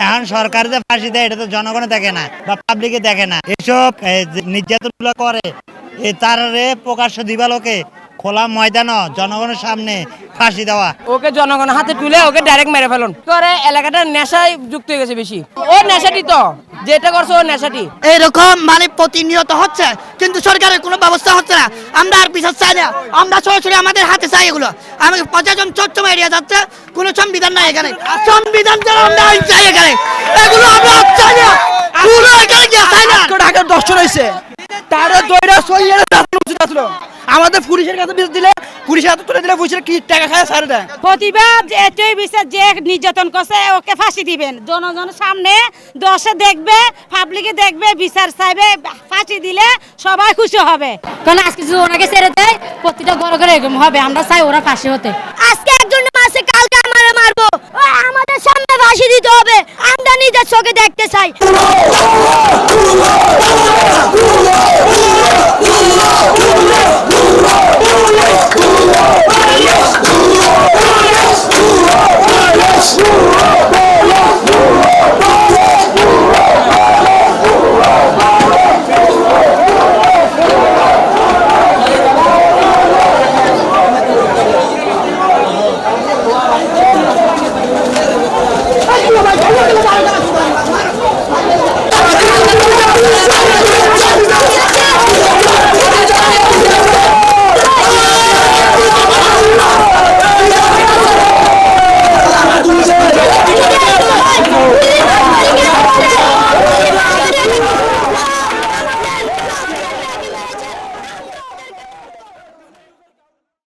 এখন সরকার যে ফাঁসি দেয় এটা তো জনগণে দেখে না বা পাবলিকে দেখে না। এসব নির্যাতন করে তারে প্রকাশ্য দিবালোকে খোলা ময়দান জনগণের সামনে ফাঁসি দেওয়া, ওকে জনগণের হাতে তুলে ওকে ডাইরেক্ট মেরে ফেলুন। তোরে এলাকাটা নেশায় যুক্ত হয়ে গেছে বেশি। ও নেশাটি তো যেটা করছে ও নেশাটি এইরকম মানে প্রতিনিয়ত হচ্ছে, কিন্তু সরকারের কোনো ব্যবস্থা হচ্ছে না। আমরা আর বিচার চাই না, আমরা সরাসরি আমাদের হাতে চাই এগুলো। আমাকে প্রশাসন চট্টগ্রাম এরিয়া যাচ্ছে, কোনো সংবিধান নাই এখানে। সংবিধান ছাড়া আমরা আইন চাই এখানে, এগুলো আমরা চাই না। পুরো এখানে কি চাই না। ঢাকার দর্শন হয়েছে তারা দইরা সইয়ে উচিত আসলো। আমাদের পুলিশের কাছে বিচার দিলে পুলিশের হাতে তুলে দিলে পুলিশের কি টাকা খায় ছাড়ে দেয়। প্রতিবাদ এটাই বিচার, যে নির্যাতন করছে ওকে ফাঁসি দিবেন, জনগণের সামনে দশে দেখবে, পাবলিকে দেখবে, বিচার চাইবে, ফাঁসি দিলে সবাই খুশি হবে। কারণ আজকে যদি ওনাকে ছেড়ে দেয় প্রতিটা ঘরে ঘরে এরকম হবে। আমরা চাই ওরা ফাঁসি হতে। আজকে একজন মারছে, কালকে আমারে মারবো, আমাদের সামনে ফাঁসি দিতে হবে। আমরা নিজের চোখে দেখতে চাই।